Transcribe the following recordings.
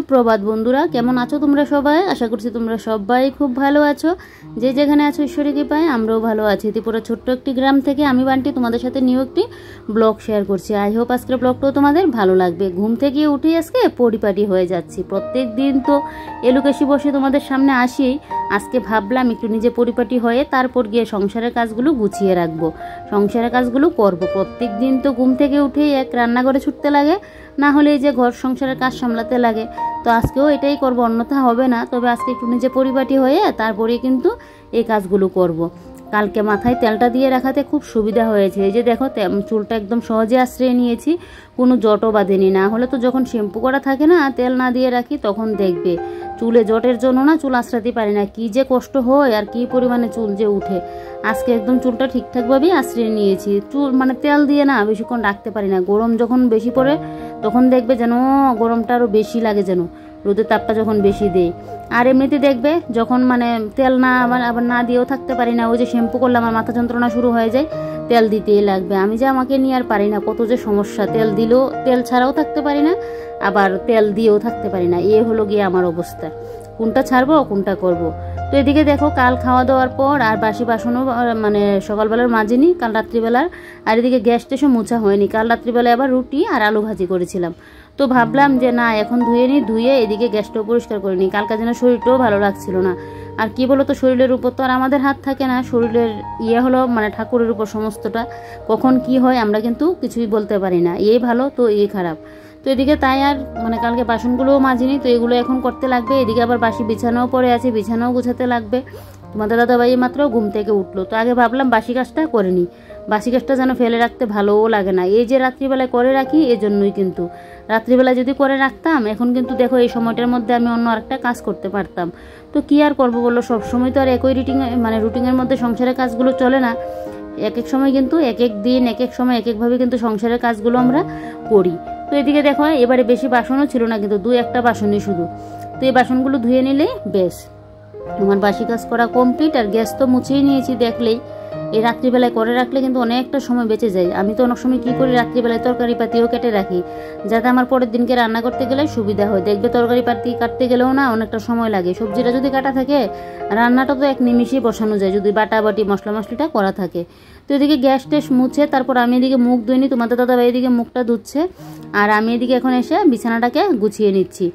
সুপ্রভাত বন্ধুরা, কেমন আছো তোমরা সবাই? আশা করছি তোমরা সবাই খুব ভালো আছো। যে যেখানে আছো ঈশ্বরের কৃপায় আমরাও ভালো আছি। ত্রিপুরা ছোট্ট একটি গ্রাম থেকে আমি বান্টি তোমাদের সাথে নিউ একটি ব্লগ শেয়ার করছি। আই হোপ আজকের ব্লগটাও তোমাদের ভালো লাগবে। ঘুম থেকে উঠে আজকে পরিপাটি হয়ে যাচ্ছি। প্রত্যেক দিন তো এলুকেশি বসে তোমাদের সামনে আসি। আজকে ভাবলাম একটু নিজে পরিপাটি হয়ে তারপর গিয়ে সংসারের কাজগুলো গুছিয়ে রাখবো, সংসারের কাজগুলো করবো। প্রত্যেক দিন তো ঘুম থেকে উঠেই এক রান্নাঘরে ছুটতে লাগে, না হলে এই যে ঘর সংসারের কাজ সামলাতে লাগে। তো আজকেও এটাই করব, অন্যথা হবে না। তবে আজকে একটু নিজে পরিপাটি হয়ে তারপরে কিন্তু এই কাজগুলো করব। কালকে মাথায় তেলটা দিয়ে রাখাতে খুব সুবিধা হয়েছে। এই যে দেখো চুলটা একদম সহজে আশ্রয় নিয়েছি, কোনো জটও বাঁধেনি। না হলে তো যখন শ্যাম্পু করা থাকে না, তেল না দিয়ে রাখি, তখন দেখবে চুলে জটের জন্য না চুল আশ্রাতে পারি না, কি যে কষ্ট হয় আর কি পরিমাণে চুল যে উঠে। আজকে একদম চুলটা ঠিকঠাকভাবেই আশ্রয় নিয়েছি। চুল মানে তেল দিয়ে না বেশিক্ষণ রাখতে পারি না। গরম যখন বেশি পড়ে তখন দেখবে যেন গরমটা আরও বেশি লাগে, যেন রোদের তাপটা যখন বেশি দেয়। আর এমনিতে দেখবে যখন মানে তেল না আবার না দিয়েও থাকতে পারি না, ওই যে শ্যাম্পু করলে আমার মাথা যন্ত্রণা শুরু হয়ে যায়, তেল দিতেই লাগবে। আমি যে আমাকে নিয়ে আর পারি না, কত যে সমস্যা। তেল দিলেও, তেল ছাড়াও থাকতে পারি না, আবার তেল দিয়েও থাকতে পারি না। এ হলো গিয়ে আমার অবস্থা, কোনটা ছাড়বো কোনটা করব। তো এদিকে দেখো কাল খাওয়া দাওয়ার পর আর বাসি বাসনও মানে সকালবেলার মাজিনি, কাল রাত্রিবেলার। আর এদিকে গ্যাস টেসও মোছা হয়নি। কাল রাত্রিবেলায় আবার রুটি আর আলু ভাজি করেছিলাম। তো ভাবলাম যে না, এখন ধুয়ে নিই, ধুয়ে এদিকে গ্যাসটাও পরিষ্কার করে নিই। কালকা যেন শরীরটাও ভালো লাগছিল না। আর কি বলো তো, শরীরের উপর তো আর আমাদের হাত থাকে না। শরীরের হলো মানে ঠাকুরের উপর সমস্তটা। কখন কি হয় আমরা কিন্তু কিছুই বলতে পারি না। এই ভালো তো এই খারাপ। তো এদিকে তাই আর মানে কালকে বাসনগুলোও মাজিনি, তো এগুলো এখন করতে লাগবে। এদিকে আবার বাসি বিছানাও পড়ে আছে, বিছানাও গুছাতে লাগবে। তোমাদের দাদাভাই মাত্র ঘুম থেকে উঠলো, তো আগে ভাবলাম বাসি কাজটা করে নিই। বাসি কাজটা যেন ফেলে রাখতে ভালোও লাগে না। এই যে রাত্রিবেলায় করে রাখি, এজন্যই কিন্তু রাত্রিবেলায় যদি করে রাখতাম, এখন কিন্তু দেখো এই সময়টার মধ্যে আমি অন্য আরেকটা কাজ করতে পারতাম। তো কি আর করবো বললো, সবসময় তো আর একই রুটিনের মধ্যে সংসারের কাজগুলো চলে না। এক এক সময় কিন্তু এক এক দিন এক এক সময় এক একভাবে কিন্তু সংসারের কাজগুলো আমরা করি। তো এদিকে দেখো এবারে বেশি বাসনও ছিল না, কিন্তু 2-1টা বাসনই শুধু। তো এই বাসনগুলো ধুয়ে নিলেই বেশ আমার বাসি কাজ করা কমপ্লিট। আর গ্যাস তো মুছেই নিয়েছি দেখলেই। এই রাত্রিবেলায় করে রাখলে কিন্তু অনেকটা সময় বেঁচে যায়। আমি তো অনেক সময় কী করি, রাত্রিবেলায় তরকারি পাতিও কেটে রাখি, যাতে আমার পরের দিনকে রান্না করতে গেলে সুবিধা হয়। দেখবে তরকারি পাতি কাটতে গেলেও না অনেকটা সময় লাগে। সবজিটা যদি কাটা থাকে, রান্নাটা তো এক নিমিষেই বসানো যায়, যদি বাটাবাটি মশলা মশলিটা করা থাকে। তো এদিকে গ্যাস টেস মুছে তারপর আমি এদিকে মুখ ধুইনি, তোমাদের দাদাভাই এদিকে মুখটা ধুচ্ছে। আর আমি এদিকে এখন এসে বিছানাটাকে গুছিয়ে নিচ্ছি।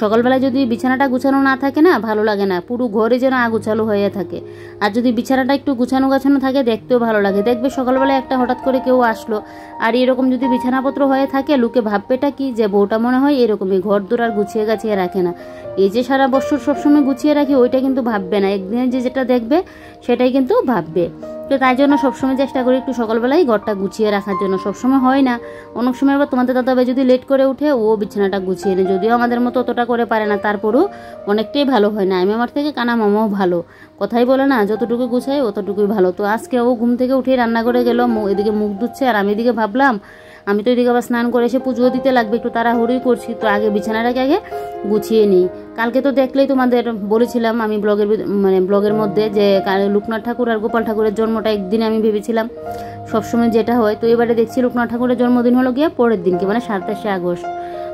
সকালবেলায় যদি বিছানাটা গুছানো না থাকে না, ভালো লাগে না, পুরো ঘরে যেন আগুছালো হয়ে থাকে। আর যদি বিছানাটা একটু গুছানো থাকে, দেখতেও ভালো লাগে। দেখবে সকালবেলায় একটা হঠাৎ করে কেউ আসলো, আর এরকম যদি বিছানাপত্র হয়ে থাকে, লোকে ভাববেটা কি, যে বউটা মনে হয় এরকমই ঘর দোর আর গুছিয়ে গাছিয়ে রাখে না। এই যে সারা বছর সবসময় গুছিয়ে রাখি, ওইটা কিন্তু ভাববে না। একদিনে যেটা দেখবে সেটাই কিন্তু ভাববে। তো তাই জন্য সবসময় চেষ্টা করি একটু সকালবেলায় ঘরটা গুছিয়ে রাখার জন্য। সবসময় হয় না, অনেক সময় আবার তোমাদের দাদাভাই যদি লেট করে উঠে, ও বিছানাটা গুছিয়ে নেয়। যদিও আমাদের মতো অতটা করে পারে না, তারপরেও অনেকটাই ভালো হয় না। আমি আমার থেকে কানা মামাও ভালো, কথাই বলে না, যতটুকু গুছাই অতটুকুই ভালো। তো আজকে ও ঘুম থেকে উঠে রান্না করে গেল, এদিকে মুখ ধুচ্ছে। আর আমি এদিকে ভাবলাম, আমি তো এদিকে আবার স্নান করে এসে পুজোও দিতে লাগবে, একটু তাড়াহুড়োই করছি। তো আগে বিছানাটাকে আগে গুছিয়ে নিই। কালকে তো দেখলেই তোমাদের বলেছিলাম আমি ব্লগের মধ্যে, যে লোকনাথ ঠাকুর আর গোপাল ঠাকুরের জন্মটা একদিনে আমি ভেবেছিলাম সবসময় যেটা হয়। তো এবারে দেখছি লোকনাথ ঠাকুরের জন্মদিন হলো গিয়ে পরের দিনকে, মানে 27শে আগস্ট।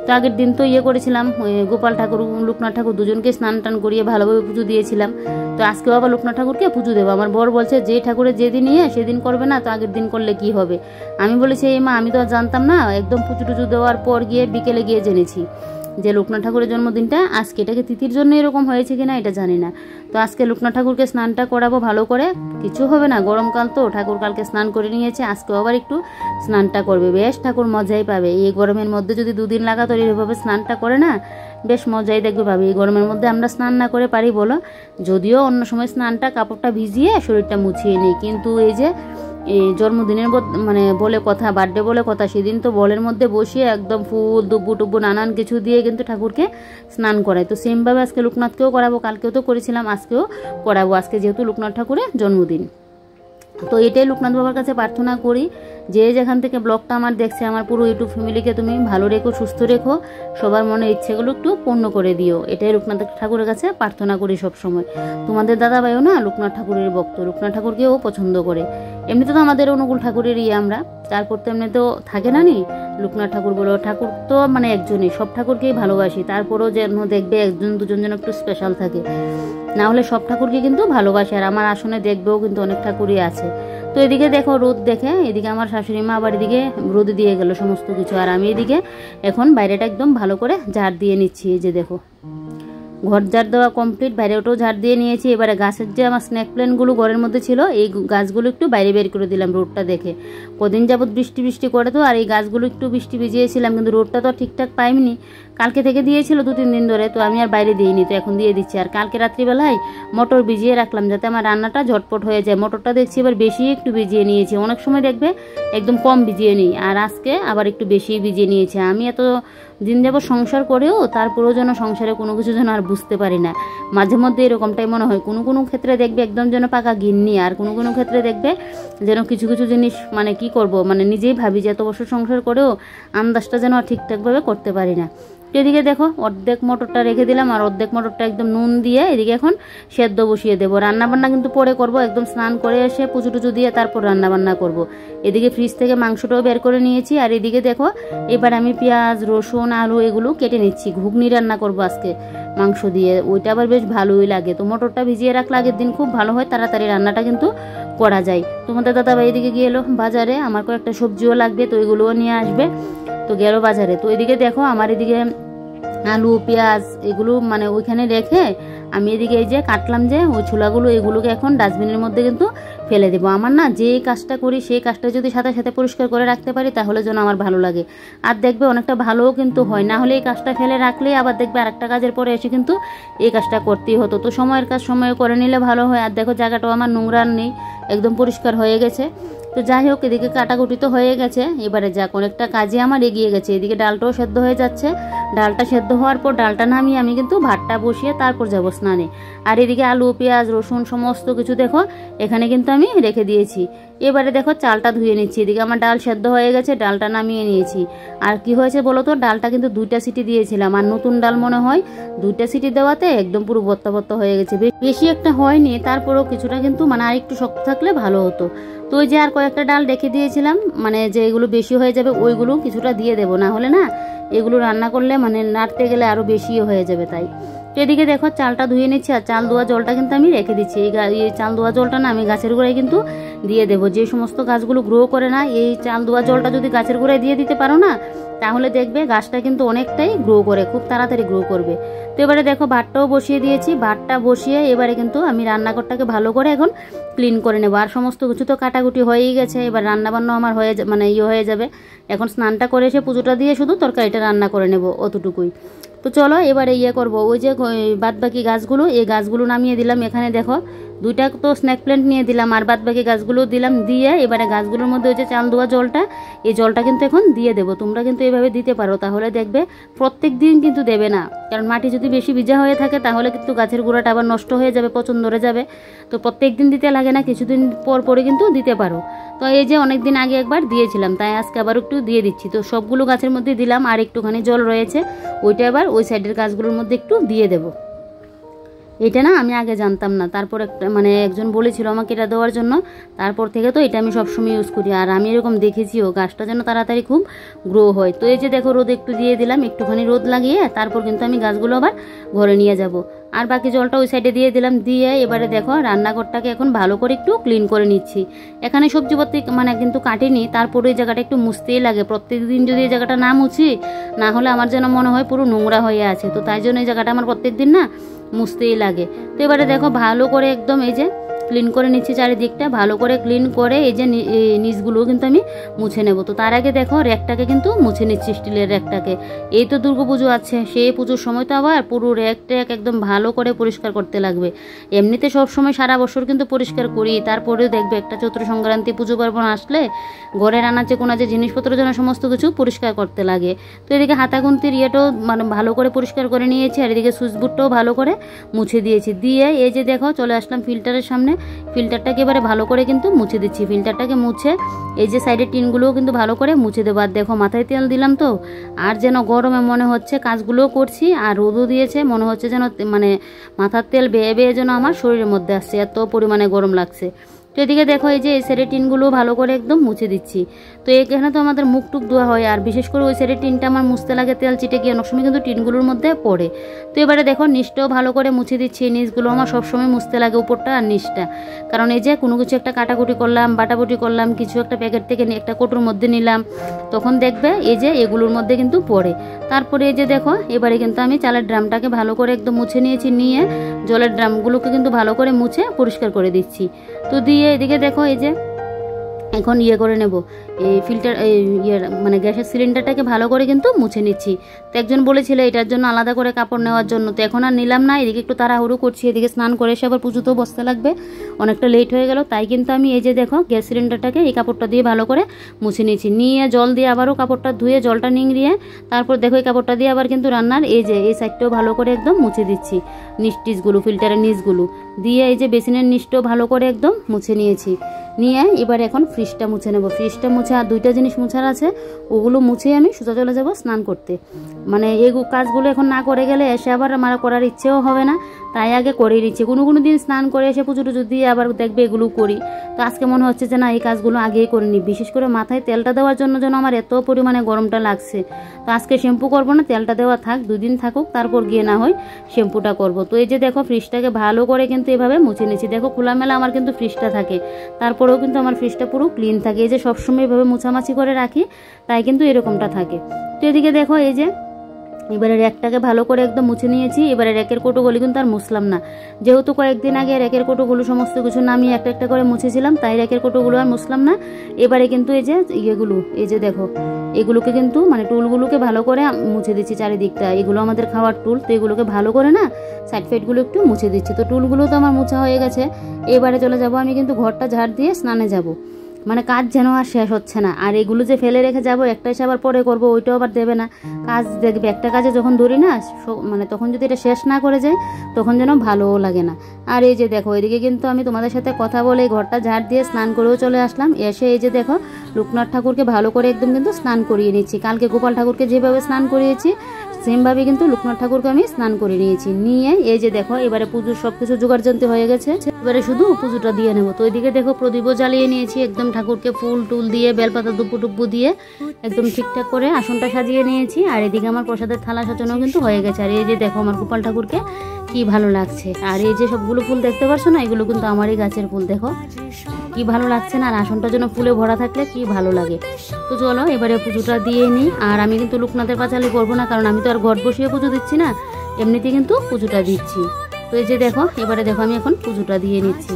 তো আগের দিন তো করেছিলাম, গোপাল ঠাকুর লোকনাথ ঠাকুর দুজনকে স্নান টান করিয়ে ভালোভাবে পুজো দিয়েছিলাম। তো আজকেও আবার লোকনাথ ঠাকুরকে পুজো দেবো। আমার বর বলছে যে ঠাকুরের যেদিন সেদিন করবে না, তো আগের দিন করলে কি হবে। আমি বলেছি এই মা, আমি তো আর জানতাম না, একদম পুজো টুজো দেওয়ার পর গিয়ে বিকেলে গিয়ে জেনেছি যে লোকনাথ ঠাকুরের জন্মদিনটা আজকে। এটাকে তিথির জন্য এরকম হয়েছে কিনা এটা জানি না। তো আজকে লোকনাথ ঠাকুরকে স্নানটা করাবো ভালো করে, কিছু হবে না, গরমকাল তো। ঠাকুর কালকে স্নান করে নিয়েছে, আজকেও আবার একটু স্নানটা করবে, বেশ ঠাকুর মজাই পাবে। এই গরমের মধ্যে যদি 2 দিন লাগাতার এইভাবে স্নানটা করে না, বেশ মজাই দেখবে পাবে। এই গরমের মধ্যে আমরা স্নান না করে পারি বলো? যদিও অন্য সময় স্নানটা কাপড়টা ভিজিয়ে শরীরটা মুছিয়ে নিই, কিন্তু এই যে এই জন্মদিনের বলে কথা, বার্থডে বলে কথা, সেদিন তো বলের মধ্যে বসিয়ে একদম ফুল দুব্বু টুব্বু নানান কিছু দিয়ে কিন্তু ঠাকুরকে স্নান করায়। তো সেমভাবে আজকে লোকনাথকেও করাবো, কালকেও তো করেছিলাম, আজকেও করাবো, আজকে যেহেতু লোকনাথ ঠাকুরের জন্মদিন। তো এটাই লোকনাথ বাবার কাছে প্রার্থনা করি, যে যেখান থেকে ব্লগটা আমার দেখছে, আমার পুরো ইউটিউব ফ্যামিলিকে তুমি ভালো রেখো, সুস্থ রেখো, সবার মনের ইচ্ছেগুলো একটু পূর্ণ করে দিও। এটাই লোকনাথ ঠাকুরের কাছে প্রার্থনা করি সবসময়। তোমাদের দাদাভাইও না লোকনাথ ঠাকুরের ভক্ত, লোকনাথ ঠাকুরকেও পছন্দ করে। এমনিতে তো আমাদের অনুকূল ঠাকুরের আমরা, তারপর তো এমনি তো থাকে না নি লোকনাথ ঠাকুর বলো, ঠাকুর তো মানে একজনই, সব ঠাকুরকেই ভালোবাসি, তারপরেও যেন দেখবে একজন দুজন যেন একটু স্পেশাল থাকে, না হলে সব ঠাকুরকে কিন্তু ভালোবাসি। আর আমার আসনে দেখবেও কিন্তু অনেক ঠাকুরই আছে। তো এদিকে দেখো রোদ দেখে, এদিকে আমার শাশুড়ি মা আবার এদিকে রোদ দিয়ে গেল সমস্ত কিছু, আর আমি এদিকে এখন বাইরেটা একদম ভালো করে ঝাড় দিয়ে নিচ্ছি। এই যে দেখো ঘর ঝাড় দেওয়া কমপ্লিট, বাইরেটাও ঝাড় দিয়ে নিয়েছি। এবারে গাছের যে আমার স্ন্যাক প্ল্যান্টগুলো ঘরের মধ্যে ছিল, এই গাছগুলো একটু বাইরে বের করে দিলাম রোদটা দেখে। কদিন যাবত বৃষ্টি বৃষ্টি করে তো, আর এই গাছগুলো একটু বৃষ্টি ভিজিয়েছিলাম, কিন্তু রোদটা তো ঠিকঠাক পাইনি। কালকে থেকে দিয়েছিল 2-3 দিন ধরে, তো আমি আর বাইরে দিইনি, তো এখন দিয়ে দিচ্ছি। আর কালকে রাত্রিবেলায় মটর ভিজিয়ে রাখলাম যাতে আমার রান্নাটা ঝটপট হয়ে যায়। মটরটা দেখছি এবার বেশি একটু ভিজিয়ে নিয়েছি, অনেক সময় দেখবে একদম কম ভিজিয়ে নিই, আর আজকে আবার একটু বেশি ভিজিয়ে নিয়েছি। আমি এত দিন যাবত সংসার করেও তারপরেও যেন সংসারে কোনো কিছু যেন আর বুঝতে পারি না। মাঝে মধ্যে এরকমটাই মনে হয়, কোনো কোনো ক্ষেত্রে দেখবে একদম যেন পাকা গিন্নি, আর কোনো কোনো ক্ষেত্রে দেখবে যেন কিছু কিছু জিনিস মানে কি করব, মানে নিজেই ভাবি যে এত বছর সংসার করেও আন্দাজটা যেন আর ঠিকঠাকভাবে করতে পারি না। এদিকে দেখো অর্ধেক মটরটা রেখে দিলাম, আর অর্ধেক মটরটা একদম নুন দিয়ে এদিকে এখন সেদ্ধ বসিয়ে দেবো। রান্নাবান্না কিন্তু পরে করব, একদম স্নান করে এসে পুজো টুজো দিয়ে তারপর রান্নাবান্না করব। এদিকে ফ্রিজ থেকে মাংসটাও বের করে নিয়েছি, আর এদিকে দেখো এবার আমি পেঁয়াজ রসুন আলু এগুলো কেটে নিচ্ছি। ঘুগনি রান্না করব আজকে মাংস দিয়ে, ওইটা আবার বেশ ভালোই লাগে। তো মটরটা ভিজিয়ে রাখলে আগের দিন খুব ভালো হয়, তাড়াতাড়ি রান্নাটা কিন্তু করা যায়। তোমাদের দাদাভাই এদিকে গিয়ে এলো বাজারে, আমার কয়েকটা সবজিও লাগবে, তো এগুলোও নিয়ে আসবে, তো গেল বাজারে। তো এদিকে দেখো আমার এদিকে আলু পেঁয়াজ এগুলো মানে ওইখানে রেখে আমি এদিকে এই যে কাটলাম যে ওই ছোলাগুলো, এগুলোকে এখন ডাস্টবিনের মধ্যে কিন্তু ফেলে দেবো। আমার না যে কাজটা করি সেই কাজটা যদি সাথে সাথে পরিষ্কার করে রাখতে পারি তাহলে যেন আমার ভালো লাগে, আর দেখবে অনেকটা ভালোও কিন্তু হয়। না হলে এই কাজটা ফেলে রাখলে আবার দেখবে আরেকটা কাজের পরে এসে কিন্তু এই কাজটা করতেই হতো। তো সময়ের কাজ সময়ে করে নিলে ভালো হয়। আর দেখো জায়গাটাও আমার নোংরা নেই, একদম পরিষ্কার হয়ে গেছে। তো যাই হোক এদিকে কাটাকুটি তো হয়ে গেছে, এবারে যাক অনেকটা কাজে আমার এগিয়ে গেছে। এদিকে ডালটাও সেদ্ধ হয়ে যাচ্ছে, ডালটা সেদ্ধ হওয়ার পর ডালটা নামিয়ে আমি কিন্তু ভাতটা বসিয়ে তারপর যাবো স্নানে। আর এদিকে আলু পেঁয়াজ রসুন সমস্ত কিছু দেখো এখানে কিন্তু আমি রেখে দিয়েছি। এবারে দেখো চালটা ধুয়ে নিচ্ছি। এদিকে আমার ডাল সেদ্ধ হয়ে গেছে, ডালটা নামিয়ে নিয়েছি। আর কি হয়েছে বলো তো, ডালটা কিন্তু 2টা সিটি দিয়েছিলাম, আর নতুন ডাল মনে হয় 2টা সিটি দেওয়াতে একদম পুরো বত্তা বত্তা হয়ে গেছে, বেশি একটা হয়নি, তারপরেও কিছুটা কিন্তু মানে আর একটু শক্ত থাকলে ভালো হতো। তো ওই যে আর কয়েকটা ডাল রেখে দিয়েছিলাম, মানে যে এগুলো বেশি হয়ে যাবে ওইগুলো কিছুটা দিয়ে দেবো, না হলে না এগুলো রান্না করলে মানে নাড়তে গেলে আরও বেশিও হয়ে যাবে। তাই তো এদিকে দেখো চালটা ধুয়ে নিচ্ছি, আর চাল ধোয়া জলটা কিন্তু আমি রেখে দিচ্ছি। এই চাল ধোয়া জলটা না আমি গাছের গোড়ায় কিন্তু দিয়ে দেবো। যে সমস্ত গাছগুলো গ্রো করে না, এই চাল ধোয়া জলটা যদি গাছের গোড়ায় দিয়ে দিতে পারো না, তাহলে দেখবে গাছটা কিন্তু অনেকটাই গ্রো করে, খুব তাড়াতাড়ি গ্রো করবে। তো এবারে দেখো ভাতটাও বসিয়ে দিয়েছি, ভাতটা বসিয়ে এবারে কিন্তু আমি রান্নাঘরটাকে ভালো করে এখন ক্লিন করে নেবো। আর সমস্ত কিছু তো কাটাকুটি হয়েই গেছে, এবার রান্নাবান্না আমার হয়ে মানে হয়ে যাবে। এখন স্নানটা করে এসে পুজোটা দিয়ে শুধু তরকারিটা রান্না করে নেব, অতটুকুই। তো চলো এবারে করবো ওই যে বাদ বাকি গাছগুলো, এই গাছগুলো নামিয়ে দিলাম। এখানে দেখো 2টা তো স্ন্যাক প্ল্যান্ট নিয়ে দিলাম, আর বাদ বাকি গাছগুলো দিলাম। দিয়ে এবারে গাছগুলোর মধ্যে ওই যে চাল ধোয়া জলটা, এই জলটা কিন্তু এখন দিয়ে দেবো। তোমরা কিন্তু এইভাবে দিতে পারো, তাহলে দেখবে প্রত্যেক দিন কিন্তু দেবে না, কারণ মাটি যদি বেশি ভিজা হয়ে থাকে তাহলে কিন্তু গাছের গোড়াটা আবার নষ্ট হয়ে যাবে, পচন ধরে যাবে। তো প্রত্যেক দিন দিতে লাগে না, কিছুদিন পর পরে কিন্তু দিতে পারো। তো এই যে অনেক দিন আগে একবার দিয়েছিলাম, তাই আজকে আবার একটু দিয়ে দিচ্ছি। তো সবগুলো গাছের মধ্যে দিলাম, আর একটুখানি জল রয়েছে, ওইটা আবার ওই সাইডের গাছগুলোর মধ্যে একটু দিয়ে দেবো। এটা না আমি আগে জানতাম না, তারপর একটা মানে একজন বলেছিল আমাকে এটা দেওয়ার জন্য, তারপর থেকে তো এটা আমি সবসময় ইউজ করি। আর আমি এরকম দেখেছিও গাছটা যেন তাড়াতাড়ি খুব গ্রো হয়। তো এই যে দেখো রোদ একটু দিয়ে দিলাম, একটুখানি রোদ লাগিয়ে তারপর কিন্তু আমি গাছগুলো আবার ঘরে নিয়ে যাব। আর বাকি জলটা ওই সাইডে দিয়ে দিলাম। দিয়ে এবারে দেখো রান্নাঘরটাকে এখন ভালো করে একটু ক্লিন করে নিচ্ছি। এখানে সবজিপত্তি মানে কিন্তু কাটিনি, তারপরে এই জায়গাটা একটু মুছতেই লাগে। প্রত্যেকদিন যদি এই জায়গাটা না মুছি, না হলে আমার যেন মনে হয় পুরো নোংরা হয়ে আছে। তো তাই জন্য এই জায়গাটা আমার প্রত্যেকদিন না মুছতেই লাগে। তো এবারে দেখো ভালো করে একদম এই যে ক্লিন করে নিচ্ছি চারিদিকটা, ভালো করে ক্লিন করে এই যে নিচগুলোও কিন্তু আমি মুছে নেব। তো তার আগে দেখো র্যাকটাকে কিন্তু মুছে নিচ্ছি, স্টিলের র্যাকটাকে। এই তো দুর্গাপুজো আছে, সেই পুজোর সময় তো আবার পুরো র্যাক ট্যাক একদম ভালো করে পরিষ্কার করতে লাগবে। এমনিতে সব সময় সারা বছর কিন্তু পরিষ্কার করি, তারপরেও দেখবে একটা চৈত্র সংক্রান্তি পুজো পার্বণ আসলে ঘরের আনাচে কোনাচে জিনিসপত্র যেন সমস্ত কিছু পরিষ্কার করতে লাগে। তো এদিকে হাতাগুন্তির ইয়েটাও মানে ভালো করে পরিষ্কার করে নিয়েছি, আর এদিকে সুইচবোর্ডটাও ভালো করে মুছে দিয়েছি। দিয়ে এই যে দেখো চলে আসলাম ফিল্টারের সামনে, ফিল্টারটাকে এবারে ভালো করে কিন্তু মুছে দিচ্ছি। ফিল্টারটাকে মুছে এই যে সাইডের টিনগুলোও কিন্তু ভালো করে মুছে দেবো। আর দেখো মাথায় তেল দিলাম তো, আর যেন গরমে মনে হচ্ছে কাজগুলোও করছি, আর রোদও দিয়েছে, মনে হচ্ছে যেন মানে মাথার তেল বেয়ে বেয়ে যেন আমার শরীরের মধ্যে আসছে, এত পরিমাণে গরম লাগছে। তো এদিকে দেখো এই যে এই সাইডের টিনগুলো ভালো করে একদম মুছে দিচ্ছি। তো এখানে তো আমাদের মুখ টুক ধোয়া হয়, আর বিশেষ করে ওই সাইডের টিনটা আমার মুছতে লাগে, তেল চিটে গিয়ে অনেক সময় কিন্তু টিনগুলোর মধ্যে পড়ে। তো এবারে দেখো নিচটাও ভালো করে মুছে দিচ্ছি। নিচগুলো আমার সবসময় মুছতে লাগে, উপরটা আর নিচটা, কারণ এই যে কোনো কিছু একটা কাটাকুটি করলাম, বাটাবুটি করলাম, কিছু একটা প্যাকেট থেকে একটা কোটোর মধ্যে নিলাম, তখন দেখবে এই যে এগুলোর মধ্যে কিন্তু পড়ে। তারপরে এই যে দেখো এবারে কিন্তু আমি চালের ড্রামটাকে ভালো করে একদম মুছে নিয়েছি, নিয়ে জলের ড্রামগুলোকে কিন্তু ভালো করে মুছে পরিষ্কার করে দিচ্ছি। তো দিয়ে এদিকে দেখো এই যে এখন করে নেব এই ফিল্টার মানে গ্যাসের সিলিন্ডারটাকে ভালো করে কিন্তু মুছে নিচ্ছি। তো একজন বলেছিল এটার জন্য আলাদা করে কাপড় নেওয়ার জন্য, তো এখন আর নিলাম না। এদিকে একটু তাড়াহুড়ো করছি, এদিকে স্নান করে এসে আবার পুজোতেও বসতে লাগবে, অনেকটা লেট হয়ে গেল। তাই কিন্তু আমি এই যে দেখো গ্যাস সিলিন্ডারটাকে এই কাপড়টা দিয়ে ভালো করে মুছে নিয়েছি, নিয়ে জল দিয়ে আবারও কাপড়টা ধুয়ে জলটা নিংড়িয়ে তারপর দেখো এই কাপড়টা দিয়ে আবার কিন্তু রান্নার এই যে এই সাইডটাও ভালো করে একদম মুছে দিচ্ছি, নিচ টিচগুলো ফিল্টারের নিচগুলো দিয়ে এই যে বেসিনের নিচটাও ভালো করে একদম মুছে নিয়েছি। নিয়ে এবার এখন ফ্রিজটা মুছে নেব। ফ্রিজটা মুছে আর দুইটা জিনিস মুছার আছে, ওগুলো মুছে আমি সোজা চলে যাব স্নান করতে। মানে এই কাজগুলো এখন না করে গেলে এসে আবার আমার করার ইচ্ছেও হবে না, তাই আগে করে নিচ্ছি। কোনো দিন স্নান করে এসে পুজো টুজো দিয়ে আবার দেখবে এগুলো করি, তো আজকে মনে হচ্ছে যে না এই কাজগুলো আগেই করে নিই। বিশেষ করে মাথায় তেলটা দেওয়ার জন্য যেন আমার এত পরিমাণে গরমটা লাগছে, তো আজকে শ্যাম্পু করবো না, তেলটা দেওয়া থাক, 2 দিন থাকুক, তারপর গিয়ে না হয় শ্যাম্পুটা করব। তো এই যে দেখো ফ্রিজটাকে ভালো করে কিন্তু এভাবে মুছে নিচ্ছি। দেখো খোলামেলা আমার কিন্তু ফ্রিজটা থাকে, তারপরেও কিন্তু আমার ফ্রিজটা পুরো ক্লিন থাকে। এই যে সবসময় এভাবে মুছামাছি করে রাখি, তাই কিন্তু এরকমটা থাকে। তো এদিকে দেখো এই যে এবারে র্যাকটাকে ভালো করে একদম মুছে নিয়েছি। এবারে র্যাকের কোটোগুলি কিন্তু আর মুছলাম না, যেহেতু কয়েকদিন আগে র্যাকের কোটোগুলো সমস্ত কিছু নামিয়ে একটা একটা করে মুছেছিলাম, তাই র্যাকের কোটোগুলো আর মুছলাম না। এবারে কিন্তু এই যে ইয়েগুলো এই যে দেখো এগুলোকে কিন্তু মানে টুলগুলোকে ভালো করে মুছে দিচ্ছি চারিদিকটা। এগুলো আমাদের খাওয়ার টুল, তো এগুলোকে ভালো করে না সাইড ফাইডগুলো একটু মুছে দিচ্ছি। তো টুলগুলো তো আমার মুছা হয়ে গেছে। এবারে চলে যাব আমি কিন্তু ঘরটা ঝাড় দিয়ে স্নানে যাব, মানে কাজ যেন আর শেষ হচ্ছে না। আর এগুলো যে ফেলে রেখে যাবো একটা এসে আবার পরে করবো, ওইটাও আবার দেবে না। কাজ দেখবে একটা কাজে যখন ধরি না, মানে তখন যদি এটা শেষ না করে যায় তখন যেন ভালোও লাগে না। আর এই যে দেখো এদিকে কিন্তু আমি তোমাদের সাথে কথা বলে ঘরটা ঝাড় দিয়ে স্নান করেও চলে আসলাম। এসে এই যে দেখো লোকনাথ ঠাকুরকে ভালো করে একদম কিন্তু স্নান করিয়ে নিচ্ছি। কালকে গোপাল ঠাকুরকে যেভাবে স্নান করিয়েছি সেমভাবে কিন্তু লোকনাথ ঠাকুরকে আমি স্নান করে নিয়েছি। নিয়ে এই যে দেখো এবারে পুজোর সবকিছু জোগাড়যন্ত্র হয়ে গেছে, এবারে শুধু পুজোটা দিয়ে নেবো। তো ওইদিকে দেখো প্রদীপও জ্বালিয়ে নিয়েছি, একদম ঠাকুরকে ফুল টুল দিয়ে বেলপাতা দুব্বু টুব্বু দিয়ে একদম ঠিকঠাক করে আসনটা সাজিয়ে নিয়েছি। আর এদিকে আমার প্রসাদের থালা সাজানো কিন্তু হয়ে গেছে। আর এই যে দেখো আমার গোপাল ঠাকুরকে কি ভালো লাগছে। আর এই যে সবগুলো ফুল দেখতে পারছো না, এগুলো কিন্তু আমারই গাছের ফুল, দেখো কি ভালো লাগছে না। আর আসনটা যেন ফুলে ভরা থাকলে কি ভালো লাগে। তো চলো এবারে পুজোটা দিয়ে নিই। আর আমি কিন্তু লোকনাথের পাঁচালি করবো না, কারণ আমি তো আর ঘট বসিয়ে পুজো দিচ্ছি না, এমনিতে কিন্তু পুজোটা দিচ্ছি। তো এই যে দেখো এবারে দেখো আমি এখন পুজোটা দিয়ে নিচ্ছি।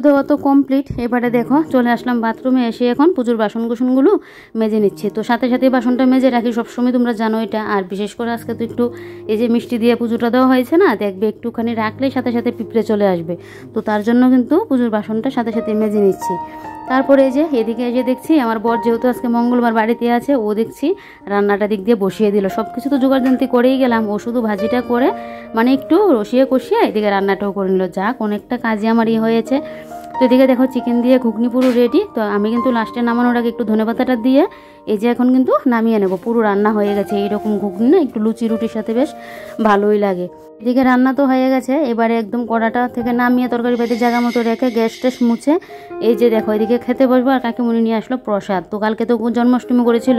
দেওয়া তো কমপ্লিট। এবারে দেখো চলে আসলাম বাথরুমে, এসে এখন পুজোর বাসন কুসনগুলো মেজে নিচ্ছি। তো সাথে সাথে বাসনটা মেজে রাখি সবসময়, তোমরা জানো এটা। আর বিশেষ করে আজকে তো একটু এই যে মিষ্টি দিয়ে পুজোটা দেওয়া হয়েছে না, দেখবে একটুখানি রাখলেই সাথে সাথে পিঁপড়ে চলে আসবে, তো তার জন্য কিন্তু পুজোর বাসনটা সাথে সাথে মেজে নিচ্ছি। তারপরে এই যে এদিকে এসে দেখছি আমার বর যেহেতু আজকে মঙ্গলবার বাড়িতে আছে, ও দেখছি রান্নাটা দিক দিয়ে বসিয়ে দিল। সব কিছু তো জোগাড়যন্ত্রী করেই গেলাম, ও শুধু ভাজিটা করে মানে একটু রসিয়ে কষিয়ে এদিকে রান্নাটাও করে নিল। যাক অনেকটা কাজে আমার হয়েছে। তো এদিকে দেখো চিকেন দিয়ে ঘুগনি পুরো রেডি। তো আমি কিন্তু লাস্টে নামানোর আগে একটু ধনেপাতাটা দিয়ে এই যে এখন কিন্তু নামিয়ে নেব। পুরো রান্না হয়ে গেছে। এইরকম ঘুগনি না একটু লুচি রুটির সাথে বেশ ভালোই লাগে। এদিকে রান্না তো হয়ে গেছে। এবারে একদম কড়াটা থেকে নামিয়ে তরকারি পাতির জায়গা মতো রেখে গ্যাস ট্যাস মুছে এই যে দেখো এদিকে খেতে বসবো। আর কাকিমুনি নিয়ে আসলো প্রসাদ। তো কালকে তো জন্মাষ্টমী করেছিল,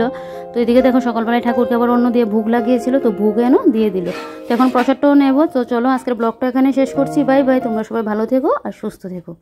তো এদিকে দেখো সকালবেলায় ঠাকুরকে আবার অন্য দিয়ে ভোগ লাগিয়েছিল, তো ভোগ এনো দিয়ে দিল। তো এখন প্রসাদটাও নেবো। তো চলো আজকের ব্লগটা এখানে শেষ করছি। বাই বাই, তোমরা সবাই ভালো থেকো আর সুস্থ থেকো।